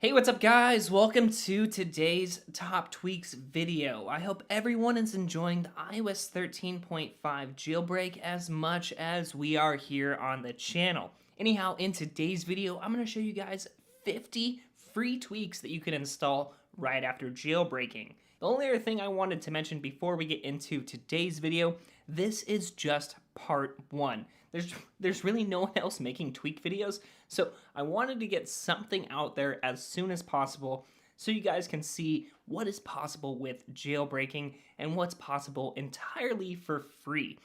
Hey, what's up guys? Welcome to today's Top Tweaks video. I hope everyone is enjoying the iOS 13.5 jailbreak as much as we are here on the channel. Anyhow, in today's video, I'm going to show you guys 50 free tweaks that you can install right after jailbreaking. The only other thing I wanted to mention before we get into today's video, this is just part one. There's really no one else making tweak videos, so I wanted to get something out there as soon as possible so you guys can see what is possible with jailbreaking and what's possible entirely for free.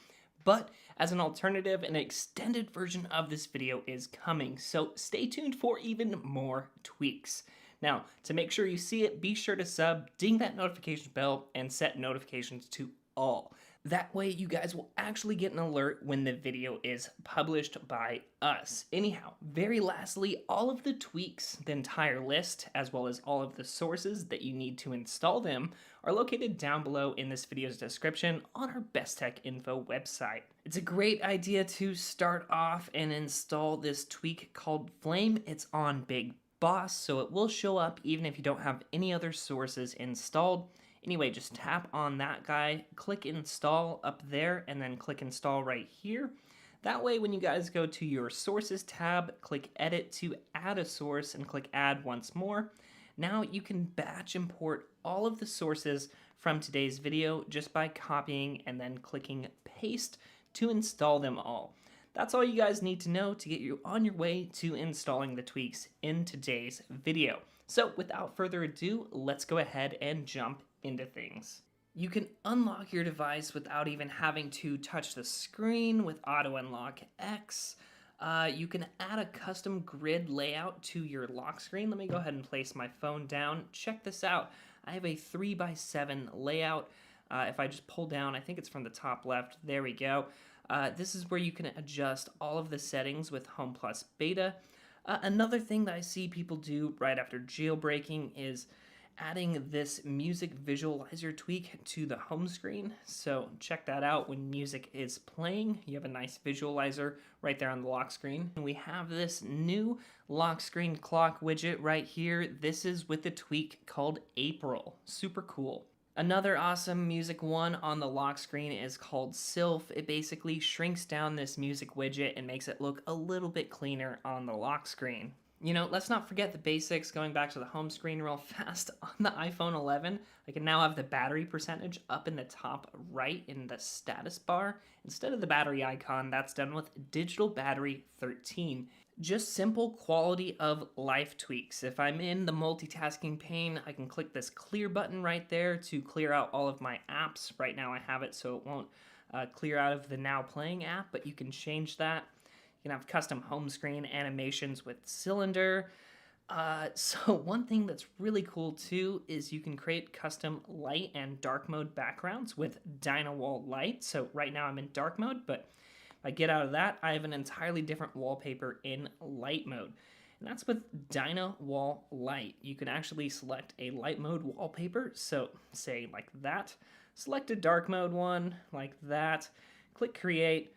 But as an alternative, an extended version of this video is coming, so stay tuned for even more tweaks. Now, to make sure you see it, be sure to sub, ding that notification bell, and set notifications to all. That way you guys will actually get an alert when the video is published by us. Anyhow, very lastly, all of the tweaks, the entire list, as well as all of the sources that you need to install them, are located down below in this video's description on our Best Tech Info website. It's a great idea to start off and install this tweak called Flame. It's on Big Boss, so it will show up even if you don't have any other sources installed. Anyway, just tap on that guy, click install up there, and then click install right here. That way, when you guys go to your sources tab, click edit to add a source and click add once more. Now you can batch import all of the sources from today's video just by copying and then clicking paste to install them all. That's all you guys need to know to get you on your way to installing the tweaks in today's video. So without further ado, let's go ahead and jump into things. You can unlock your device without even having to touch the screen with Auto Unlock X. You can add a custom grid layout to your lock screen. Let me go ahead and place my phone down. Check this out. I have a 3x7 layout. If I just pull down, I think it's from the top left. There we go. This is where you can adjust all of the settings with Home Plus Beta. Another thing that I see people do right after jailbreaking is adding this music visualizer tweak to the home screen. So check that out. When music is playing, you have a nice visualizer right there on the lock screen. And we have this new lock screen clock widget right here. This is with the tweak called April. Super cool. Another awesome music one on the lock screen is called Sylph. It basically shrinks down this music widget and makes it look a little bit cleaner on the lock screen. You know, let's not forget the basics. Going back to the home screen real fast, on the iPhone 11, I can now have the battery percentage up in the top right in the status bar. Instead of the battery icon, that's done with Digital Battery 13. Just simple quality of life tweaks. If I'm in the multitasking pane, I can click this clear button right there to clear out all of my apps. Right now I have it so it won't clear out of the Now Playing app, but you can change that. You can have custom home screen animations with Cylinder. So one thing that's really cool too is you can create custom light and dark mode backgrounds with DynaWallLight. So right now I'm in dark mode, but if I get out of that, I have an entirely different wallpaper in light mode. And that's with DynaWallLight. You can actually select a light mode wallpaper. So say like that. Select a dark mode one like that. Click create,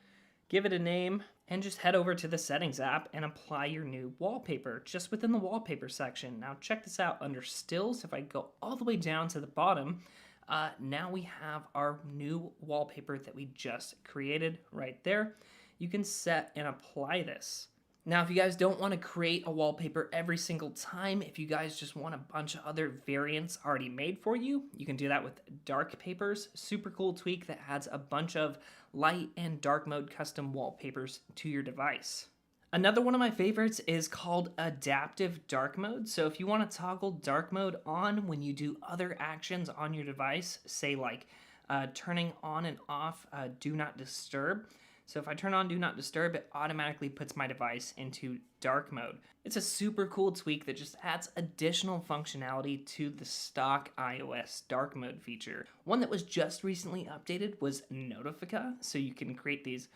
give it a name, and just head over to the settings app and apply your new wallpaper just within the wallpaper section. Now check this out under stills. If I go all the way down to the bottom, now we have our new wallpaper that we just created right there. You can set and apply this. Now, if you guys don't want to create a wallpaper every single time, if you guys just want a bunch of other variants already made for you, you can do that with dark papers. Super cool tweak that adds a bunch of light and dark mode custom wallpapers to your device. Another one of my favorites is called adaptive dark mode. So if you want to toggle dark mode on when you do other actions on your device, say like turning on and off do not disturb. So if I turn on Do Not Disturb, it automatically puts my device into dark mode. It's a super cool tweak that just adds additional functionality to the stock iOS dark mode feature. One that was just recently updated was Notifica, so you can create these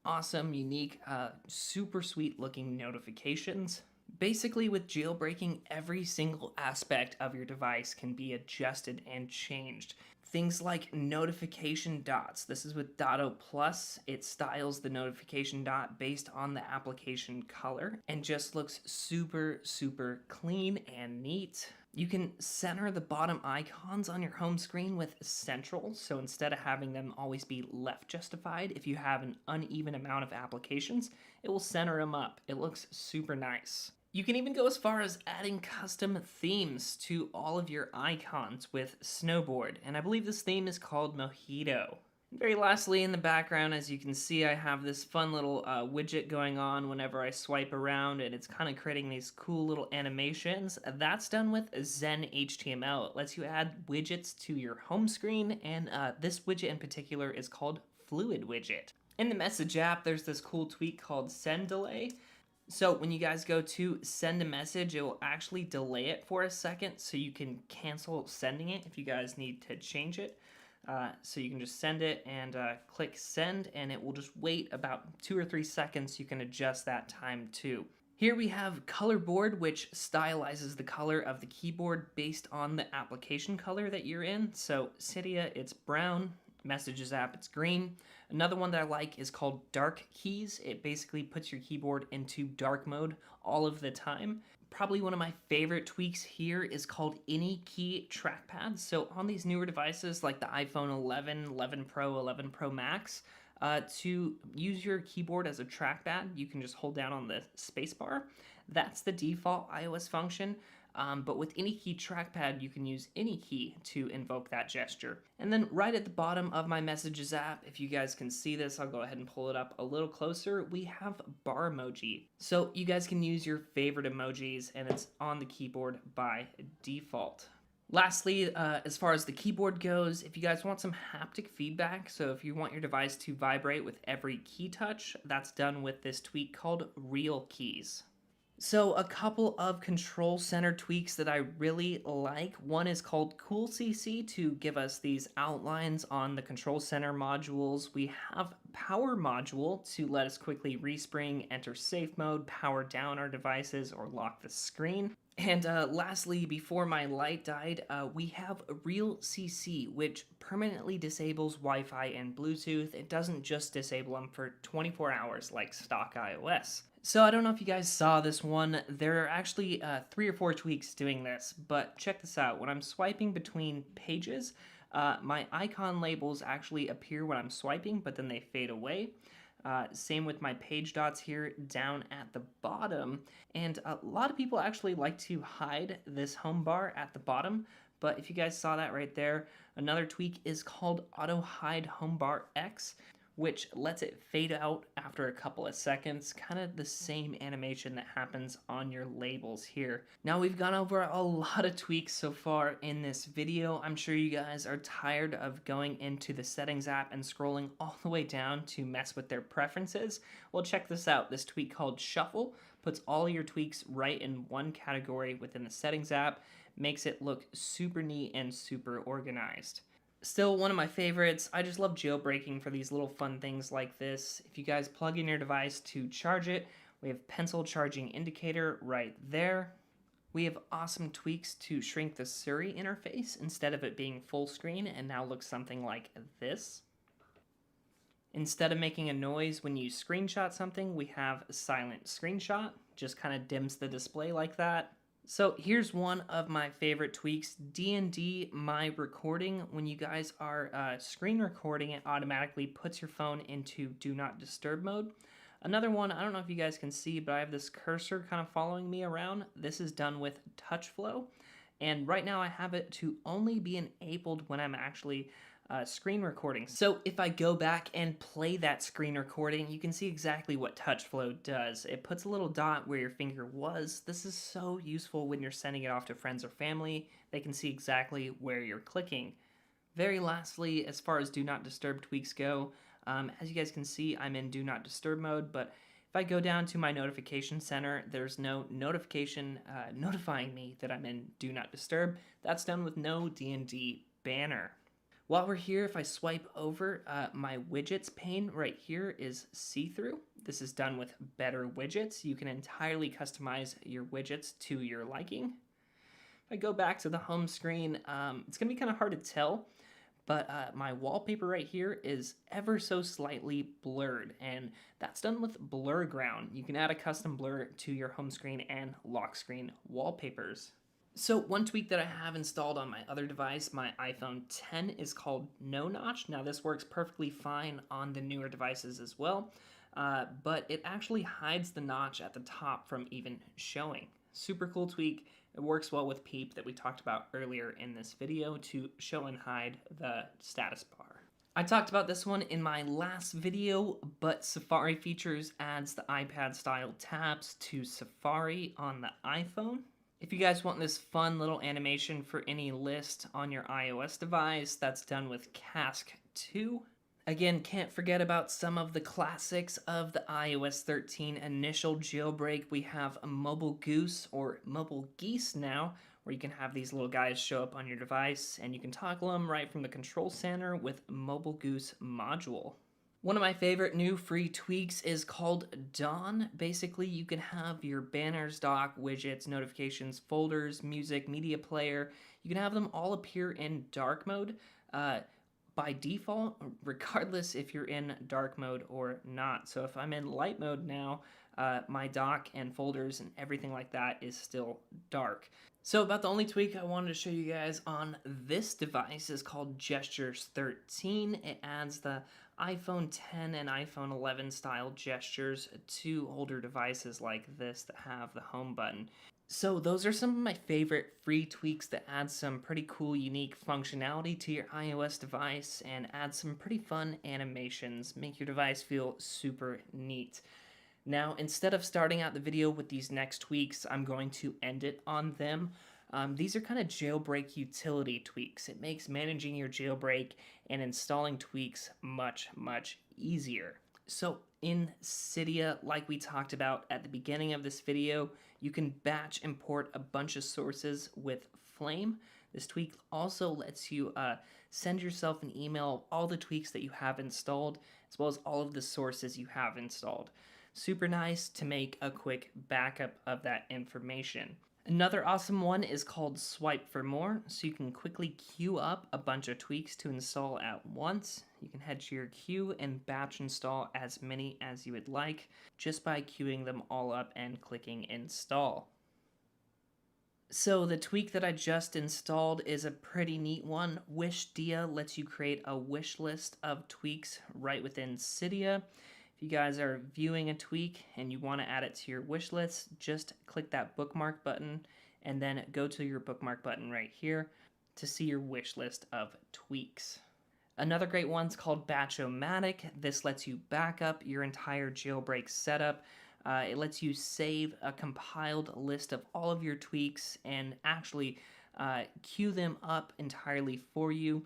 awesome, unique, super sweet looking notifications. Basically, with jailbreaking, every single aspect of your device can be adjusted and changed. Things like notification dots. This is with Dotto Plus. It styles the notification dot based on the application color and just looks super, super clean and neat. You can center the bottom icons on your home screen with central, so instead of having them always be left justified, if you have an uneven amount of applications, it will center them up. It looks super nice. You can even go as far as adding custom themes to all of your icons with Snowboard, and I believe this theme is called Mojito. And very lastly, in the background, as you can see, I have this fun little widget going on whenever I swipe around, and it's kind of creating these cool little animations. That's done with Zen HTML. It lets you add widgets to your home screen, and this widget in particular is called Fluid Widget. In the Message app, there's this cool tweak called Send Delay. So when you guys go to send a message, it will actually delay it for a second so you can cancel sending it if you guys need to change it. So you can just send it and click send, and it will just wait about 2 or 3 seconds. You can adjust that time too. Here we have Color Board, which stylizes the color of the keyboard based on the application color that you're in. So Cydia, it's brown. Messages app, it's green. Another one that I like is called Dark Keys. It basically puts your keyboard into dark mode all of the time. Probably one of my favorite tweaks here is called Any Key Trackpad. So on these newer devices like the iPhone 11, 11 Pro, 11 Pro Max, to use your keyboard as a trackpad, you can just hold down on the spacebar. That's the default iOS function. But with Any Key Trackpad, you can use any key to invoke that gesture. And then right at the bottom of my Messages app, if you guys can see this, I'll go ahead and pull it up a little closer, we have bar emoji. So you guys can use your favorite emojis, and it's on the keyboard by default. Lastly, as far as the keyboard goes, if you guys want some haptic feedback, so if you want your device to vibrate with every key touch, that's done with this tweak called Real Keys. So a couple of control center tweaks that I really like. One is called CoolCC to give us these outlines on the control center modules. We have Power module to let us quickly respring, enter safe mode, power down our devices, or lock the screen. And lastly, before my light died, we have RealCC, which permanently disables Wi-Fi and Bluetooth. It doesn't just disable them for 24 hours like stock iOS. So I don't know if you guys saw this one. There are actually 3 or 4 tweaks doing this, but check this out. When I'm swiping between pages, my icon labels actually appear when I'm swiping, but then they fade away. Same with my page dots here down at the bottom. And a lot of people actually like to hide this home bar at the bottom, but if you guys saw that right there, another tweak is called Auto Hide Home Bar X, which lets it fade out after a couple of seconds, kind of the same animation that happens on your labels here. Now we've gone over a lot of tweaks so far in this video. I'm sure you guys are tired of going into the settings app and scrolling all the way down to mess with their preferences. Well, check this out. This tweak called Shuffle puts all your tweaks right in one category within the settings app, makes it look super neat and super organized. Still one of my favorites. I just love jailbreaking for these little fun things like this. If you guys plug in your device to charge it, we have pencil charging indicator right there. We have awesome tweaks to shrink the Siri interface instead of it being full screen, and now looks something like this. Instead of making a noise when you screenshot something, we have a silent screenshot. Just kind of dims the display like that. So here's one of my favorite tweaks, D&D My Recording. When you guys are screen recording, it automatically puts your phone into Do Not Disturb mode. Another one, I don't know if you guys can see, but I have this cursor kind of following me around. This is done with TouchFlow, and right now I have it to only be enabled when I'm actually screen recording. So if I go back and play that screen recording, you can see exactly what TouchFlow does. It puts a little dot where your finger was. This is so useful when you're sending it off to friends or family. They can see exactly where you're clicking. Very lastly, as far as Do Not Disturb tweaks go, as you guys can see, I'm in Do Not Disturb mode, but if I go down to my notification center, there's no notification notifying me that I'm in Do Not Disturb. That's done with no D&D banner. While we're here, if I swipe over, my widgets pane right here is see-through. This is done with Better Widgets. You can entirely customize your widgets to your liking. If I go back to the home screen, it's going to be kind of hard to tell, but my wallpaper right here is ever so slightly blurred, and that's done with Blur Ground. You can add a custom blur to your home screen and lock screen wallpapers. So one tweak that I have installed on my other device, my iPhone 10, is called No Notch. Now this works perfectly fine on the newer devices as well, but it actually hides the notch at the top from even showing. Super cool tweak. It works well with Peep that we talked about earlier in this video to show and hide the status bar. I talked about this one in my last video, but Safari Features adds the iPad-style tabs to Safari on the iPhone. If you guys want this fun little animation for any list on your iOS device, that's done with Cask 2. Again, can't forget about some of the classics of the iOS 13 initial jailbreak. We have a Mobile Goose, or Mobile Geese now, where you can have these little guys show up on your device, and you can toggle them right from the control center with Mobile Goose module. One of my favorite new free tweaks is called Dawn. Basically, you can have your banners, dock, widgets, notifications, folders, music, media player. You can have them all appear in dark mode by default, regardless if you're in dark mode or not. So if I'm in light mode now, my dock and folders and everything like that is still dark. So about the only tweak I wanted to show you guys on this device is called Gestures 13. It adds the iPhone 10 and iPhone 11 style gestures to older devices like this that have the home button. So those are some of my favorite free tweaks that add some pretty cool, unique functionality to your iOS device and add some pretty fun animations, make your device feel super neat. Now, instead of starting out the video with these next tweaks, I'm going to end it on them. These are kind of jailbreak utility tweaks. It makes managing your jailbreak and installing tweaks much, much easier. So in Cydia, like we talked about at the beginning of this video, you can batch import a bunch of sources with Flame. This tweak also lets you send yourself an email of all the tweaks that you have installed, as well as all of the sources you have installed. Super nice to make a quick backup of that information. Another awesome one is called SwipeForMore, so you can quickly queue up a bunch of tweaks to install at once. You can head to your queue and batch install as many as you would like just by queuing them all up and clicking install. So the tweak that I just installed is a pretty neat one. WishDia lets you create a wish list of tweaks right within Cydia. If you guys are viewing a tweak and you want to add it to your wish list, just click that bookmark button and then go to your bookmark button right here to see your wish list of tweaks. Another great one's called BatchOMatic. This lets you back up your entire jailbreak setup. It lets you save a compiled list of all of your tweaks and actually queue them up entirely for you.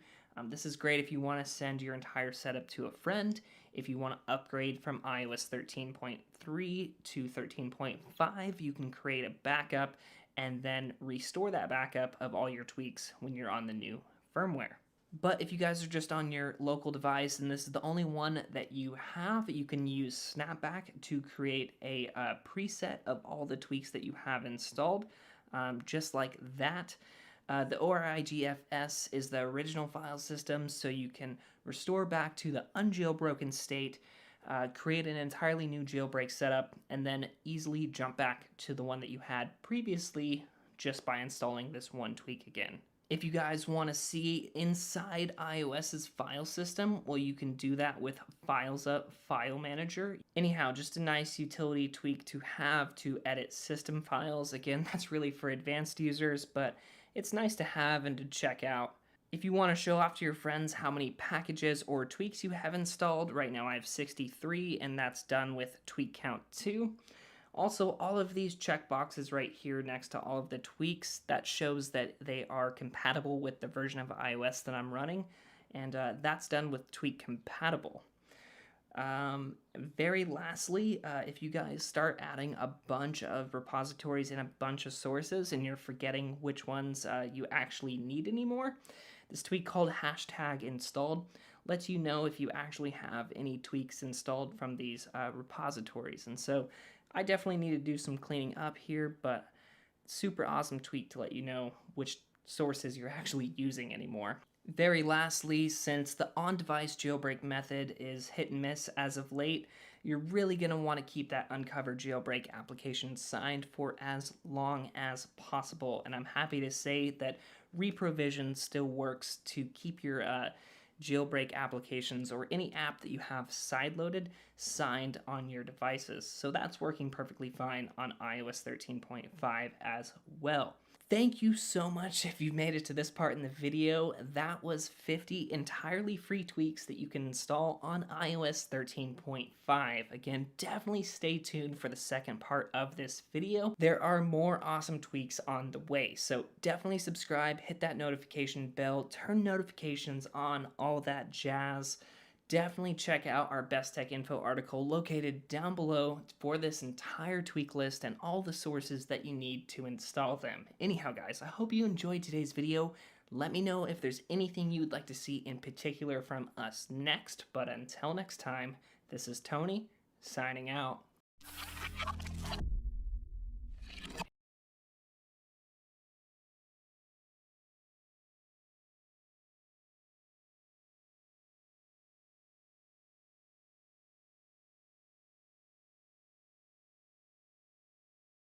This is great if you want to send your entire setup to a friend, if you want to upgrade from iOS 13.3 to 13.5, you can create a backup and then restore that backup of all your tweaks when you're on the new firmware. But if you guys are just on your local device and this is the only one that you have, you can use Snapback to create a preset of all the tweaks that you have installed, just like that. The ORIGFS is the original file system, so you can restore back to the unjailbroken state, create an entirely new jailbreak setup, and then easily jump back to the one that you had previously just by installing this one tweak again. If you guys want to see inside iOS's file system, well, you can do that with FilesUp File Manager. Anyhow, just a nice utility tweak to have to edit system files. Again, that's really for advanced users, but it's nice to have and to check out. If you want to show off to your friends how many packages or tweaks you have installed, right now I have 63, and that's done with tweak count 2. Also, all of these checkboxes right here next to all of the tweaks, that shows that they are compatible with the version of iOS that I'm running, and that's done with tweak compatible. Very lastly, if you guys start adding a bunch of repositories and a bunch of sources and you're forgetting which ones you actually need anymore, This tweak called hashtag installed lets you know if you actually have any tweaks installed from these repositories. And so I definitely need to do some cleaning up here, but super awesome tweak to let you know which sources you're actually using anymore. Very lastly, since the on-device jailbreak method is hit and miss as of late, you're really going to want to keep that uncovered jailbreak application signed for as long as possible. And I'm happy to say that Reprovision still works to keep your jailbreak applications or any app that you have sideloaded signed on your devices. So that's working perfectly fine on iOS 13.5 as well. Thank you so much if you've made it to this part in the video. That was 50 entirely free tweaks that you can install on iOS 13.5. Again, definitely stay tuned for the second part of this video. There are more awesome tweaks on the way, so definitely subscribe, hit that notification bell, turn notifications on, all that jazz. Definitely check out our Best Tech Info article located down below for this entire tweak list and all the sources that you need to install them. Anyhow, guys, I hope you enjoyed today's video. Let me know if there's anything you'd like to see in particular from us next. But until next time, this is Tony, signing out.